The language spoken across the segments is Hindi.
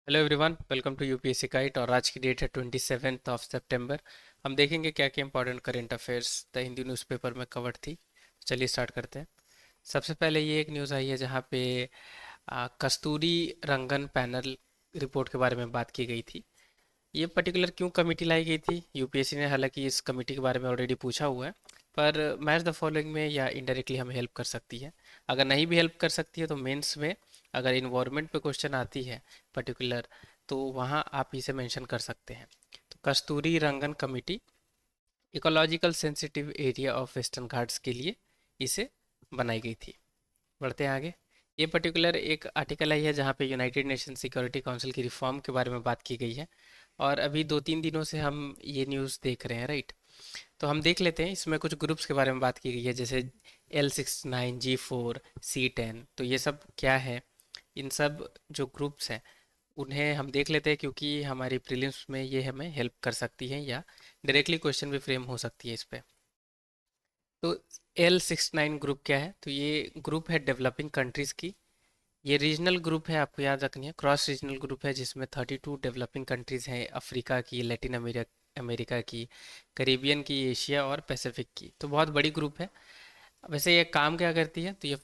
Hello everyone, welcome to UPSC guide. और आज की डेट है 27 सितंबर। हम देखेंगे क्या क्या important current affairs the Hindu newspaper में कवर्ड थी। चलिए स्टार्ट करते हैं। सबसे पहले ये एक न्यूज़ आई है जहाँ पे कस्तूरी रंगन पैनल रिपोर्ट के बारे में बात की गई थी। ये पर्टिकुलर क्यों कमेटी लाई गई थी? यूपीएससी ने हालांकि इस कमेटी के बारे में ऑलरेडी पूछा हुआ है, पर मैच द फॉलोइंग में या इनडायरेक्टली हमें हेल्प कर सकती है। अगर नहीं भी हेल्प कर सकती है तो मेंस में अगर इन्वायरमेंट पे क्वेश्चन आती है पर्टिकुलर, तो वहाँ आप इसे मेंशन कर सकते हैं। तो Kasturirangan committee ecological sensitive area of Western Ghats के लिए इसे बनाई गई थी। बढ़ते हैं आगे। ये पर्टिकुलर एक आर्टिकल आई है जहाँ पे यूनाइटेड नेशन सिक्योरिटी काउंसिल की रिफॉर्म के बारे में बात की गई है। और अभी 2-3 दिनों से हम ये न्यूज़ देख रहे हैं, राइट? तो हम देख लेते हैं, इसमें कुछ ग्रुप्स के बारे में बात की गई है, जैसे L69, G4, C10। तो ये सब क्या है? इन सब जो ग्रुप्स हैं उन्हें हम देख लेते हैं, क्योंकि हमारी प्रीलिम्स में ये हमें हेल्प कर सकती है या डायरेक्टली क्वेश्चन भी फ्रेम हो सकती है इस पे। तो L69 ग्रुप क्या है? तो ये ग्रुप है डेवलपिंग कंट्रीज़ की। ये रीजनल ग्रुप है, आपको याद रखनी है, क्रॉस रीजनल ग्रुप है जिसमें 32 डेवलपिंग कंट्रीज़ हैं, अफ्रीका की, लैटिन अमेरिका अमेरिका की, करीबियन की, एशिया और पैसिफिक की। तो बहुत बड़ी ग्रुप है। वैसे ये काम क्या करती है? तो ये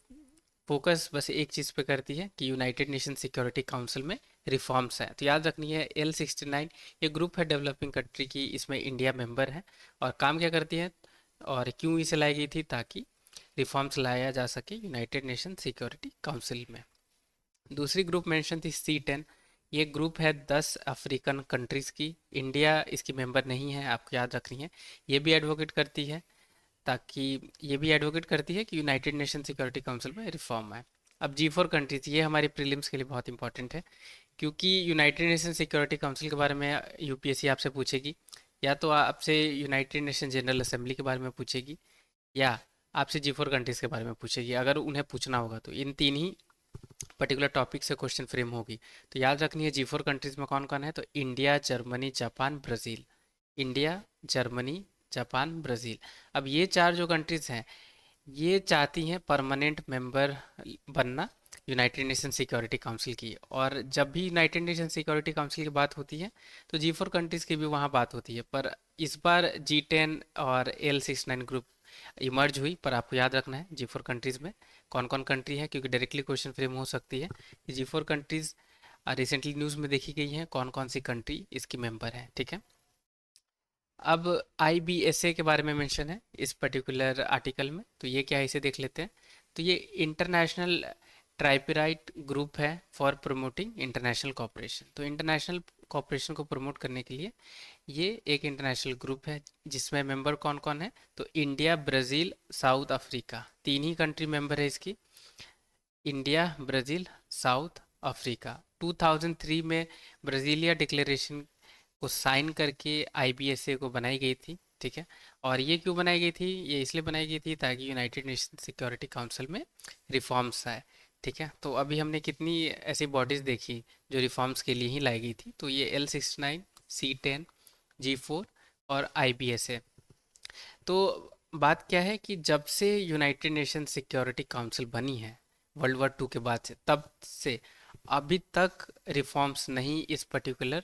फोकस बस एक चीज़ पे करती है कि यूनाइटेड नेशन सिक्योरिटी काउंसिल में रिफॉर्म्स है। तो याद रखनी है, L69 ये ग्रुप है डेवलपिंग कंट्री की, इसमें इंडिया मेंबर है। और काम क्या करती है और क्यों इसे लाई गई थी? ताकि रिफॉर्म्स लाया जा सके यूनाइटेड नेशन सिक्योरिटी काउंसिल में। दूसरी ग्रुप मेंशन थी C10। ये ग्रुप है 10 अफ्रीकन कंट्रीज़ की। इंडिया इसकी मेंबर नहीं है, आपको याद रखनी है। ये भी एडवोकेट करती है ताकि ये भी एडवोकेट करती है कि यूनाइटेड नेशन सिक्योरिटी काउंसिल में रिफॉर्म आए। अब G4 कंट्रीज, ये हमारी प्रीलिम्स के लिए बहुत इंपॉर्टेंट है, क्योंकि यूनाइटेड नेशन सिक्योरिटी काउंसिल के बारे में यूपीएससी आपसे पूछेगी, या तो आपसे यूनाइटेड नेशन जनरल असेंबली के बारे में पूछेगी, या आपसे G4 कंट्रीज के बारे में पूछेगी। अगर उन्हें पूछना होगा तो इन तीन ही पर्टिकुलर टॉपिक से क्वेश्चन फ्रेम होगी। तो याद रखनी है, G4 कंट्रीज में कौन कौन है? तो India, Germany, Japan, Brazil. India, Germany, Japan, Brazil. अब ये चार जो कंट्रीज़ हैं, ये चाहती हैं परमानेंट मेंबर बनना यूनाइटेड नेशन सिक्योरिटी काउंसिल की। और जब भी यूनाइटेड नेशन सिक्योरिटी काउंसिल की बात होती है तो G4 कंट्रीज़ की भी वहाँ बात होती है। पर इस बार G10 और L69 ग्रुप इमर्ज हुई। पर आपको याद रखना है G4 कंट्रीज़ में कौन कौन कंट्री है, क्योंकि डायरेक्टली क्वेश्चन फ्रेम हो सकती है कि G4 कंट्रीज़ रिसेंटली न्यूज़ में देखी गई हैं कौन कौन सी कंट्री इसकी मेंबर है, ठीक है। अब IBSA के बारे में मेंशन है इस पर्टिकुलर आर्टिकल में, तो ये क्या है इसे देख लेते हैं। तो ये इंटरनेशनल ट्राइपेराइट ग्रुप है फॉर प्रमोटिंग इंटरनेशनल कॉपरेशन। तो इंटरनेशनल कॉपरेशन को प्रमोट करने के लिए ये एक इंटरनेशनल ग्रुप है, जिसमें मेंबर कौन कौन है? तो इंडिया, ब्राज़ील, साउथ अफ्रीका, तीन ही कंट्री मेंबर है इसकी। India, Brazil, south Africa. 2003 में ब्राज़ीलिया डिक्लेरेशन को साइन करके IBSA को बनाई गई थी, ठीक है। और ये क्यों बनाई गई थी? ये इसलिए बनाई गई थी ताकि यूनाइटेड नेशन सिक्योरिटी काउंसिल में रिफॉर्म्स आए, ठीक है। तो अभी हमने कितनी ऐसी बॉडीज़ देखी जो रिफॉर्म्स के लिए ही लाई गई थी। तो ये L69, C10, G4 और IBSA। तो बात क्या है कि जब से यूनाइटेड नेशन सिक्योरिटी काउंसिल बनी है वर्ल्ड वॉर 2 के बाद से, तब से अभी तक रिफॉर्म्स नहीं इस पर्टिकुलर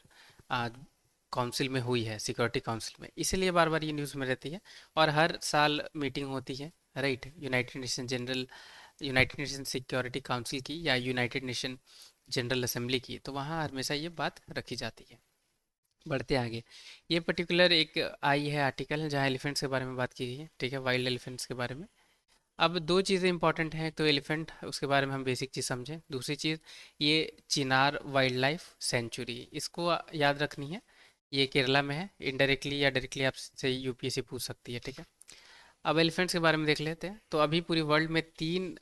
काउंसिल में हुई है, सिक्योरिटी काउंसिल में। इसीलिए बार बार ये न्यूज़ में रहती है। और हर साल मीटिंग होती है, right, United nation security council की या यूनाइटेड नेशन जनरल असेंबली की। तो वहाँ हमेशा ये बात रखी जाती है। बढ़ते आगे। ये पर्टिकुलर एक आई है आर्टिकल जहाँ एलिफेंट्स के बारे में बात की गई है, ठीक है, वाइल्ड एलिफेंट्स के बारे में। अब दो चीज़ें इंपॉर्टेंट हैं। तो एलिफेंट, उसके बारे में हम बेसिक चीज़ समझें। दूसरी चीज़, ये चिनार वाइल्ड लाइफ सेंचुरी, इसको याद रखनी है। ये केरला में है। इनडायरेक्टली या डायरेक्टली आपसे यूपीएससी पूछ सकती है, ठीक है। अब एलिफेंट्स के बारे में देख लेते हैं। तो अभी पूरी वर्ल्ड में 3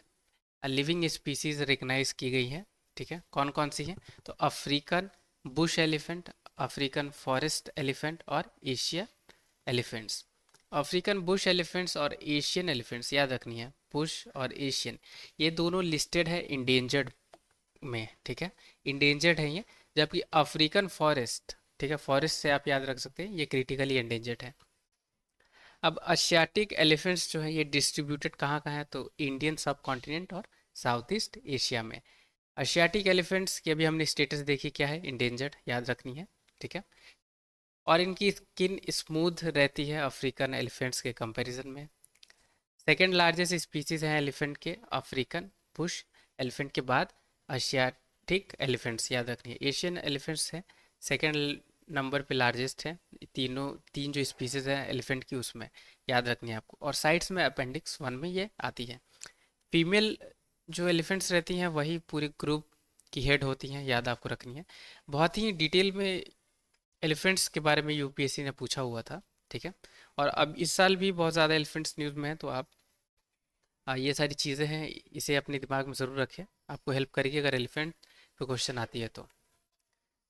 लिविंग स्पीसीज रिकग्नाइज की गई हैं, ठीक है। कौन कौन सी हैं? तो African bush elephant, African forest elephant और Asia elephants. African bush elephants और एशियन एलिफेंट्स, याद रखनी है, बुश और एशियन, ये दोनों लिस्टेड है इंडेंजर्ड में, ठीक है, इंडेंजर्ड है ये। जबकि अफ्रीकन फॉरेस्ट, ठीक है, फॉरेस्ट से आप याद रख सकते हैं, ये क्रिटिकली एंडेंजर्ड है। अब एशियाटिक एलिफेंट्स जो है ये डिस्ट्रीब्यूटेड कहाँ कहाँ है? तो इंडियन सब कॉन्टिनेंट और साउथ ईस्ट एशिया में। एशियाटिक एलिफेंट्स की अभी हमने स्टेटस देखी क्या है, इंडेंजर्ड, याद रखनी है। ठीक है। और इनकी स्किन स्मूथ रहती है अफ्रीकन एलिफेंट्स के कंपैरिजन में। सेकेंड लार्जेस्ट स्पीसीज हैं एलिफेंट के अफ्रीकन बुश एलिफेंट के बाद एशियाटिक एलिफेंट्स, याद रखनी है। एशियन एलिफेंट्स है सेकेंड नंबर पे लार्जेस्ट है। तीन जो स्पीसीज हैं एलिफेंट की उसमें, याद रखनी है आपको। और साइड्स में अपेंडिक्स 1 में ये आती है। फीमेल जो एलिफेंट्स रहती हैं वही पूरे ग्रुप की हेड होती हैं, याद आपको रखनी है। बहुत ही डिटेल में एलिफेंट्स के बारे में यूपीएससी ने पूछा हुआ था। ठीक है। और अब इस साल भी बहुत ज़्यादा एलिफेंट्स न्यूज़ में है, तो आप ये सारी चीज़ें हैं, इसे अपने दिमाग में ज़रूर रखें, आपको हेल्प करेगी अगर एलिफेंट पे क्वेश्चन आती है तो।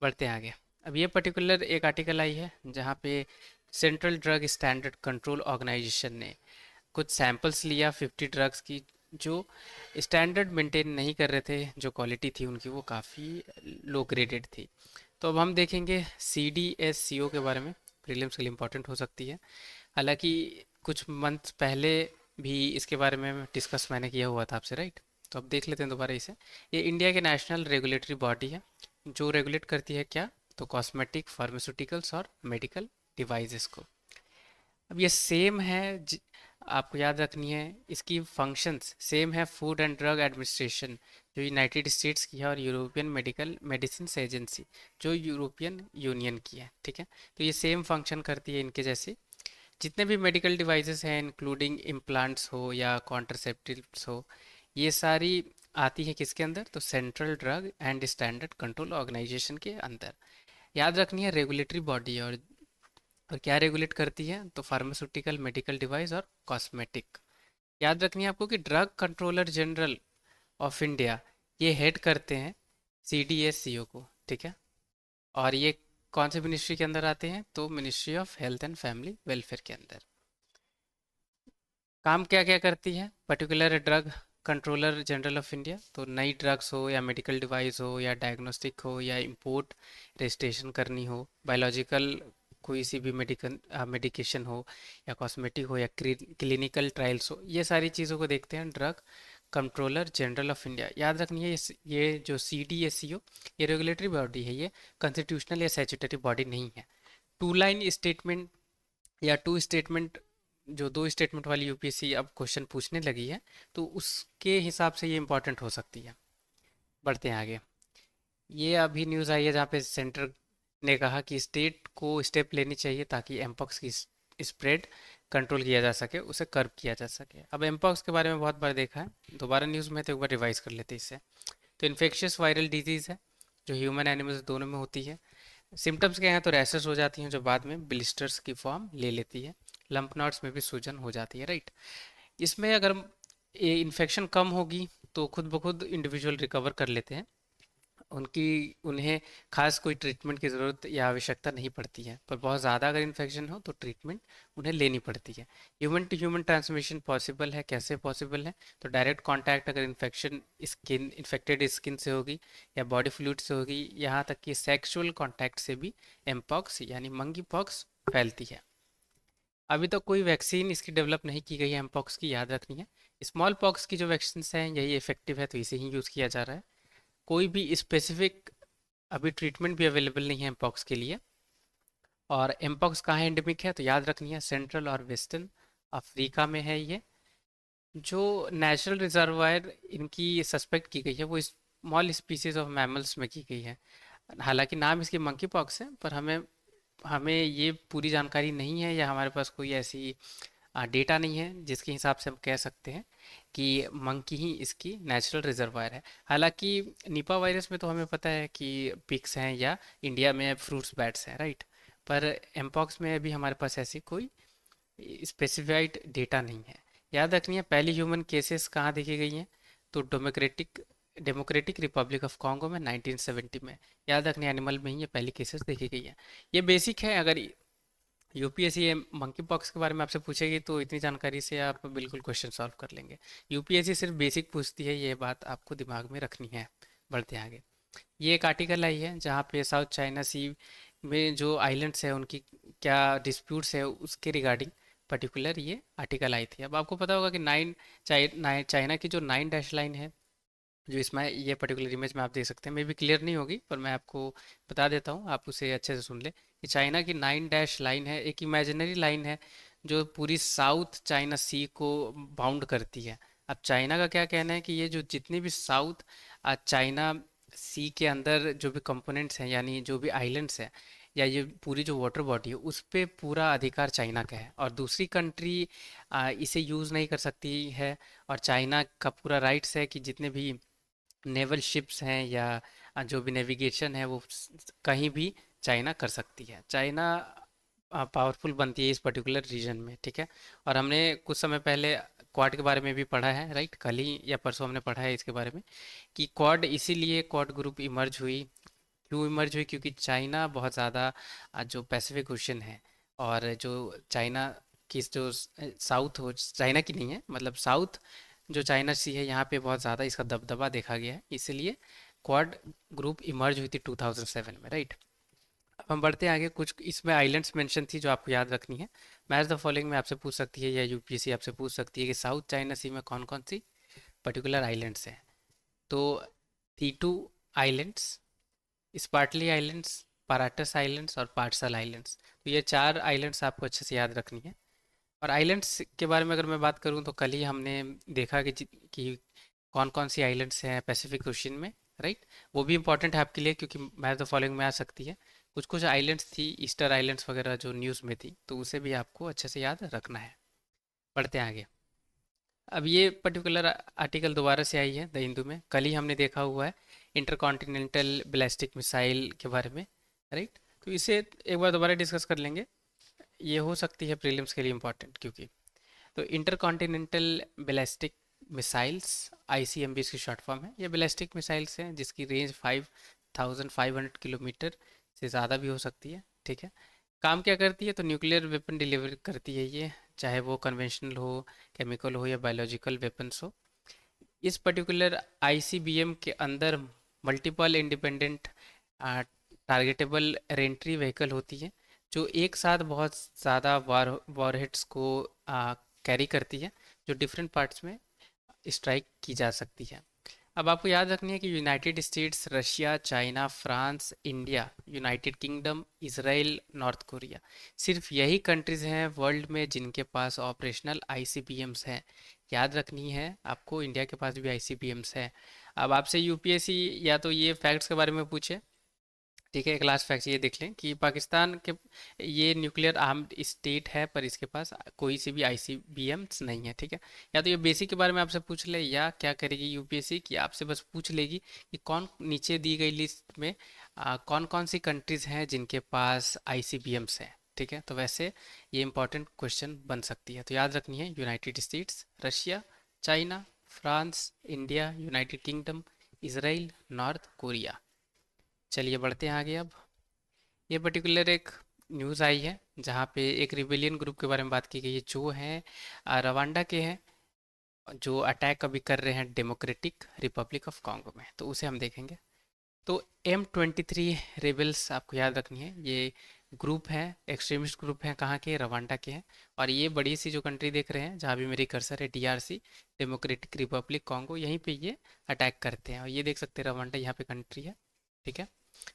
बढ़ते हैं आगे। अब ये पर्टिकुलर एक आर्टिकल आई है जहाँ पे central drug standard control organisation ने कुछ सैंपल्स लिया 50 ड्रग्स की, जो स्टैंडर्ड मेंटेन नहीं कर रहे थे, जो क्वालिटी थी उनकी वो काफ़ी लो ग्रेडेड थी। तो अब हम देखेंगे सी डी एस सी ओ के बारे में, प्रीलिम्स के लिए इम्पोर्टेंट हो सकती है। हालांकि कुछ मंथ पहले भी इसके बारे में डिस्कस मैंने किया हुआ था आपसे, राइट। तो अब देख लेते हैं दोबारा इसे। ये इंडिया के नेशनल रेगुलेटरी बॉडी है जो रेगुलेट करती है क्या, तो कॉस्मेटिक, फार्मास्यूटिकल्स और मेडिकल डिवाइसेस को। अब ये सेम है आपको याद रखनी है, इसकी फंक्शंस सेम है फूड एंड ड्रग एडमिनिस्ट्रेशन जो यूनाइटेड स्टेट्स की है, और यूरोपियन मेडिकल मेडिसिन एजेंसी जो यूरोपियन यूनियन की है। ठीक है। तो ये सेम फंक्शन करती है इनके जैसे। जितने भी मेडिकल डिवाइसेस हैं इंक्लूडिंग इम्प्लांट्स हो या कॉन्ट्रासेप्टिव्स हो, ये सारी आती है किसके अंदर, तो central drug and standard control organisation के अंदर। याद रखनी है रेगुलेटरी बॉडी है, और क्या रेगुलेट करती है, तो फार्मास्यूटिकल, मेडिकल डिवाइस और कॉस्मेटिक। याद रखनी है आपको कि drug controller general of India ये हेड करते हैं सी डी एस सी ओ को। ठीक है। और ये कौन से मिनिस्ट्री के अंदर आते हैं, तो ministry of health and family welfare के अंदर। काम क्या क्या करती है particular drug controller general of India, तो नई ड्रग्स हो या मेडिकल डिवाइस हो या डायग्नोस्टिक हो या इंपोर्ट रजिस्ट्रेशन करनी हो, बायोलॉजिकल कोई सी भी मेडिकेशन हो या कॉस्मेटिक हो या क्लिनिकल ट्रायल्स हो, ये सारी चीज़ों को देखते हैं drug controller general of India. याद रखनी है ये जो सी डी एस सी ओ ये रेगुलेटरी बॉडी है, ये कॉन्स्टिट्यूशनल या स्टैट्यूटरी बॉडी नहीं है। टू लाइन स्टेटमेंट या टू स्टेटमेंट, जो दो स्टेटमेंट वाली यूपीएससी अब क्वेश्चन पूछने लगी है, तो उसके हिसाब से ये इंपॉर्टेंट हो सकती है। बढ़ते हैं आगे। ये अभी न्यूज़ आई है जहाँ पे सेंटर ने कहा कि स्टेट को स्टेप लेनी चाहिए ताकि एमपॉक्स की स्प्रेड कंट्रोल किया जा सके, उसे कर्ब किया जा सके। अब एमपॉक्स के बारे में बहुत बार देखा है, दोबारा न्यूज़ में तो एक बार रिवाइज कर लेते हैं इससे। तो इन्फेक्शियस वायरल डिजीज़ है जो ह्यूमन एनिमल्स दोनों में होती है। सिम्टम्स क्या हैं, तो रैशेस हो जाती हैं जो बाद में ब्लिस्टर्स की फॉर्म ले लेती है। लंप नॉट्स में भी सूजन हो जाती है, राइट। इसमें अगर ये इन्फेक्शन कम होगी तो खुद ब खुद इंडिविजुअल रिकवर कर लेते हैं, उनकी उन्हें खास कोई ट्रीटमेंट की ज़रूरत या आवश्यकता नहीं पड़ती है। पर बहुत ज़्यादा अगर इन्फेक्शन हो तो ट्रीटमेंट उन्हें लेनी पड़ती है। Human to human transmission possible है, कैसे पॉसिबल है, तो डायरेक्ट कांटेक्ट अगर इन्फेक्शन स्किन इन्फेक्टेड स्किन से होगी या बॉडी फ्लूइड से होगी, यहाँ तक कि सेक्सुअल कांटेक्ट से भी एमपॉक्स यानी मंकी पॉक्स फैलती है। अभी तक कोई वैक्सीन इसकी डेवलप नहीं की गई है एमपॉक्स की, याद रखनी है। स्मॉल पॉक्स की जो वैक्सीन हैं यही इफेक्टिव है, तो इसे ही यूज़ किया जा रहा है। कोई भी स्पेसिफिक अभी ट्रीटमेंट भी अवेलेबल नहीं है एमपॉक्स के लिए। और एमपॉक्स कहाँ एंडेमिक है, तो याद रखनी है सेंट्रल और वेस्टर्न अफ्रीका में है ये। जो नेचुरल रिजर्वायर इनकी सस्पेक्ट की गई है वो स्मॉल स्पीसीज ऑफ मैमल्स में की गई है। हालांकि नाम इसकी मंकी पॉक्स है, पर हमें हमें ये पूरी जानकारी नहीं है या हमारे पास कोई ऐसी डेटा नहीं है जिसके हिसाब से हम कह सकते हैं कि मंकी ही इसकी नेचुरल रिजर्वायर है। हालांकि निपा वायरस में तो हमें पता है कि पिग्स हैं या इंडिया में फ्रूट्स बैट्स हैं, राइट। पर एमपॉक्स में अभी हमारे पास ऐसी कोई स्पेसिफाइड डेटा नहीं है। याद रखनी है पहली ह्यूमन केसेस कहाँ देखी गई हैं, तो democratic democratic Republic of Congo में 1970 में। याद रखनी है एनिमल में ही ये पहली केसेस देखी गई है। ये बेसिक है, अगर यूपीएससी ये मंकी पॉक्स के बारे में आपसे पूछेगी तो इतनी जानकारी से आप बिल्कुल क्वेश्चन सॉल्व कर लेंगे। यूपीएससी सिर्फ बेसिक पूछती है, ये बात आपको दिमाग में रखनी है। बढ़ते हैं आगे। ये एक आर्टिकल आई है जहाँ पे साउथ चाइना सी में जो आइलैंड्स है उनकी क्या डिस्प्यूट्स है उसके रिगार्डिंग पर्टिकुलर ये आर्टिकल आई थी। अब आपको पता होगा कि चाइना की जो 9 डैश लाइन है जो इसमें ये पर्टिकुलर इमेज में आप देख सकते हैं, मे भी क्लियर नहीं होगी पर मैं आपको बता देता हूँ, आप उसे अच्छे से सुन ले। कि चाइना की 9 डैश लाइन है, एक इमेजिनरी लाइन है जो पूरी साउथ चाइना सी को बाउंड करती है। अब चाइना का क्या कहना है कि ये जो जितने भी साउथ चाइना सी के अंदर जो भी कंपोनेंट्स हैं, यानी जो भी आइलैंड्स हैं, या ये पूरी जो वाटर बॉडी है, उस पे पूरा अधिकार चाइना का है और दूसरी कंट्री इसे यूज़ नहीं कर सकती है। और चाइना का पूरा राइट्स है कि जितने भी नेवल शिप्स हैं या जो भी नेविगेशन है वो कहीं भी चाइना कर सकती है। चाइना पावरफुल बनती है इस पर्टिकुलर रीजन में, ठीक है। और हमने कुछ समय पहले क्वाड के बारे में भी पढ़ा है, राइट, कल ही या परसों हमने पढ़ा है इसके बारे में कि क्वाड इसीलिए क्वाड ग्रुप इमर्ज हुई। क्यों इमर्ज हुई? क्योंकि चाइना बहुत ज़्यादा जो पैसिफिक ओशन है और जो चाइना की जो साउथ हो, चाइना की नहीं है मतलब साउथ जो चाइना सी है, यहाँ पे बहुत ज़्यादा इसका दबदबा देखा गया है, इसलिए क्वाड ग्रुप इमर्ज हुई थी 2007 में, राइट। अब हम बढ़ते हैं आगे। कुछ इसमें आइलैंड्स मेंशन थी जो आपको याद रखनी है। मैच द फॉलोइंग में आपसे पूछ सकती है या यूपीएससी आपसे पूछ सकती है कि साउथ चाइना सी में कौन कौन सी पर्टिकुलर आइलैंड्स हैं। तो तीटू आइलैंड्स, स्पार्टली आइलैंड्स, पाराटस आइलैंड्स और पार्सल आइलैंड्स, तो ये 4 आइलैंड्स आपको अच्छे से याद रखनी है। और आइलैंड्स के बारे में अगर मैं बात करूं तो कल ही हमने देखा कि कौन कौन सी आइलैंड्स हैं पैसिफिक ओशन में, राइट। वो भी इंपॉर्टेंट है आपके लिए क्योंकि मैच द फॉलोइंग में आ सकती है। कुछ कुछ आइलैंड्स थी, ईस्टर आइलैंड्स वगैरह जो न्यूज़ में थी, तो उसे भी आपको अच्छे से याद रखना है। बढ़ते हैं आगे। अब ये पर्टिकुलर आर्टिकल दोबारा से आई है द हिंदू में, कल ही हमने देखा हुआ है इंटरकॉन्टिनेंटल बैलिस्टिक मिसाइल के बारे में, राइट। तो इसे एक बार दोबारा डिस्कस कर लेंगे, ये हो सकती है प्रीलिम्स के लिए इम्पोर्टेंट क्योंकि तो इंटरकॉन्टिनेंटल बैलिस्टिक मिसाइल्स, आईसीएमबी इसकी शॉर्ट फॉर्म है। ये बैलिस्टिक मिसाइल्स हैं जिसकी रेंज 5500 किलोमीटर से ज़्यादा भी हो सकती है, ठीक है। काम क्या करती है? तो न्यूक्लियर वेपन डिलीवर करती है ये, चाहे वो कन्वेंशनल हो, केमिकल हो या बायोलॉजिकल वेपन्स हो। इस पर्टिकुलर आईसीबीएम के अंदर मल्टीपल इंडिपेंडेंट टारगेटेबल रेंट्री व्हीकल होती है जो एक साथ बहुत ज़्यादा वॉरहेड्स को कैरी करती है, जो डिफरेंट पार्ट्स में स्ट्राइक की जा सकती है। अब आपको याद रखनी है कि United states, Russia, China, France, India, United kingdom, Israel, north Korea, सिर्फ यही कंट्रीज हैं वर्ल्ड में जिनके पास ऑपरेशनल आईसीबीएम्स हैं। याद रखनी है आपको, इंडिया के पास भी आईसीबीएम्स है। अब आपसे यूपीएससी या तो ये फैक्ट्स के बारे में पूछे, ठीक है, एक लास्ट फैक्ट ये देख लें कि पाकिस्तान के ये न्यूक्लियर आर्म्ड स्टेट है पर इसके पास कोई सी भी आईसीबीएम्स नहीं है, ठीक है। या तो ये बेसिक के बारे में आपसे पूछ ले, या क्या करेगी यूपीएससी कि आपसे बस पूछ लेगी कि कौन नीचे दी गई लिस्ट में कौन कौन सी कंट्रीज हैं जिनके पास आईसीबीएम्स है, ठीक है। तो वैसे ये इंपॉर्टेंट क्वेश्चन बन सकती है, तो याद रखनी है United states, Russia, China, France, India, United kingdom, Israel, north Korea. चलिए बढ़ते हैं आगे। अब ये पर्टिकुलर एक न्यूज़ आई है जहाँ पे एक रिबेलियन ग्रुप के बारे में बात की गई है जो है रवांडा के हैं, जो अटैक अभी कर रहे हैं डेमोक्रेटिक रिपब्लिक ऑफ कॉन्गो में, तो उसे हम देखेंगे। तो M23 रेबल्स आपको याद रखनी है, ये ग्रुप है, एक्सट्रीमिस्ट ग्रुप है, कहाँ के? रवांडा के हैं। और ये बड़ी सी जो कंट्री देख रहे हैं जहाँ भी मेरी कर्सर है, डीआरसी, डेमोक्रेटिक रिपब्लिक कॉन्गो, यहीं पे ये अटैक करते हैं। और ये देख सकते हैं रवांडा यहाँ पे कंट्री है, ठीक है।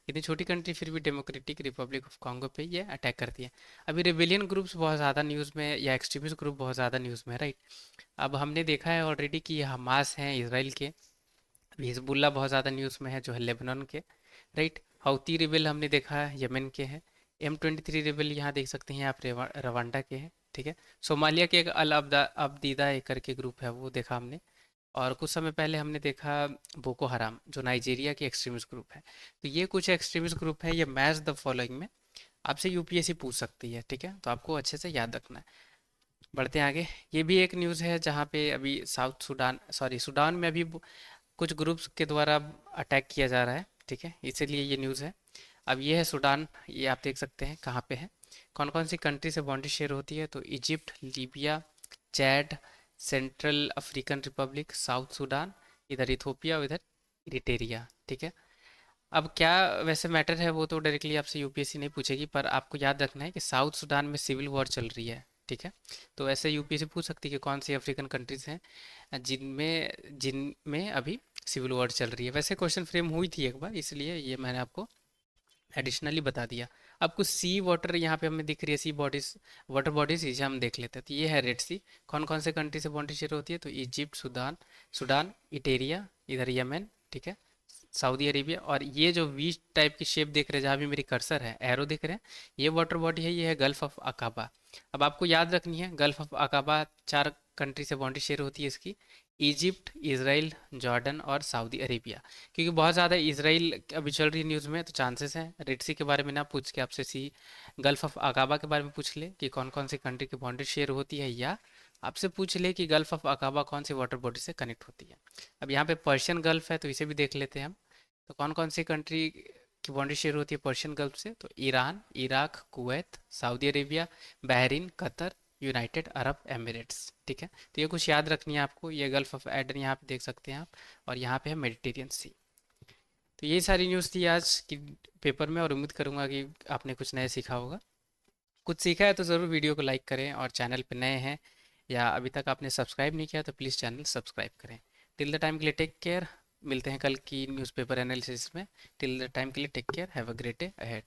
इतनी छोटी कंट्री फिर भी डेमोक्रेटिक रिपब्लिक ऑफ कॉन्गो पे ये अटैक करती है। अभी रिबेलियन ग्रुप्स बहुत ज़्यादा न्यूज़ में, या एक्सट्रीमिस्ट ग्रुप बहुत ज़्यादा न्यूज़ में, राइट। अब हमने देखा है ऑलरेडी कि हमास हैं इसराइल के, अभी हिजबुल्ला बहुत ज़्यादा न्यूज़ में है जो है लेबनान के, राइट। हौती रिबेल हमने देखा है यमन के हैं। M23 रिबेल यहाँ देख सकते हैं आप, रवांडा के हैं, ठीक है। सोमालिया के एक अल अब्दीदा एक करके ग्रुप है, वो देखा हमने। और कुछ समय पहले हमने देखा बोको हराम जो नाइजीरिया की एक्सट्रीमिस्ट ग्रुप है। तो ये कुछ एक्सट्रीमिस्ट ग्रुप है, ये मैच द फॉलोइंग में आपसे यूपीएससी पूछ सकती है, ठीक है, तो आपको अच्छे से याद रखना है। बढ़ते हैं आगे। ये भी एक न्यूज़ है जहाँ पे अभी साउथ सूडान, सॉरी सूडान में अभी कुछ ग्रुप्स के द्वारा अटैक किया जा रहा है, ठीक है, इसीलिए ये न्यूज़ है। अब ये है सूडान, ये आप देख सकते हैं कहाँ पे है, कौन कौन सी कंट्री से बाउंड्री शेयर होती है। तो Egypt, Libya, Chad, central African Republic, south Sudan, इधर इथोपिया, इधर इरिटेरिया, ठीक है। अब क्या वैसे मैटर है वो तो डायरेक्टली आपसे यूपीएससी नहीं पूछेगी, पर आपको याद रखना है कि साउथ सूडान में सिविल वॉर चल रही है, ठीक है। तो ऐसे यूपीएससी पूछ सकती है कि कौन सी अफ्रीकन कंट्रीज हैं जिनमें जिनमें अभी सिविल वॉर चल रही है। वैसे क्वेश्चन फ्रेम हुई थी एक बार, इसलिए ये मैंने आपको एडिशनली बता दिया। आपको सी वाटर यहाँ पे हमें दिख रही है, सी बॉडीज, वाटर बॉडीज, इसे हम देख लेते हैं। तो ये है रेड सी। कौन कौन से कंट्री से बाउंड्री शेयर होती है? तो इजिप्ट, सूडान, इटेरिया, इधर यमन, ठीक है, सऊदी अरेबिया। और ये जो वी टाइप की शेप देख रहे हैं, जहाँ भी मेरी कर्सर है, एरो दिख रहे हैं, ये वाटर बॉडी है, ये है गल्फ ऑफ अकाबा। अब आपको याद रखनी है, गल्फ ऑफ अकाबा 4 कंट्री से बाउंड्री शेयर होती है इसकी, इजिप्ट, इसराइल, जॉर्डन और सऊदी अरेबिया। क्योंकि बहुत ज़्यादा इसराइल अभी चल रही न्यूज़ में, तो चांसेस हैं रेड सी के बारे में ना पूछ के आपसे सी गल्फ ऑफ अकाबा के बारे में पूछ ले कि कौन कौन सी कंट्री की बाउंड्री शेयर होती है, या आपसे पूछ ले कि गल्फ ऑफ अकाबा कौन सी वाटर बॉडी से कनेक्ट होती है। अब यहाँ पे पर्शियन गल्फ है, तो इसे भी देख लेते हैं हम। तो कौन कौन सी कंट्री की बाउंड्री शेयर होती है पर्शियन गल्फ से? तो Iran, Iraq, Kuwait, Saudi Arabia, Bahrain, Qatar, United Arab Emirates, ठीक है। तो ये कुछ याद रखनी है आपको। ये गल्फ ऑफ एडन यहाँ पे देख सकते हैं आप, और यहाँ पे है मेडिटेरियन सी। तो ये सारी न्यूज़ थी आज की पेपर में, और उम्मीद करूँगा कि आपने कुछ नया सीखा होगा। कुछ सीखा है तो ज़रूर वीडियो को लाइक करें, और चैनल पे नए हैं या अभी तक आपने सब्सक्राइब नहीं किया तो प्लीज़ चैनल सब्सक्राइब करें। टिल द टाइम के लिए टेक केयर। मिलते हैं कल की न्यूज़पेपर एनालिसिस में। टिल द टाइम के लिए take care. Have a great day ahead.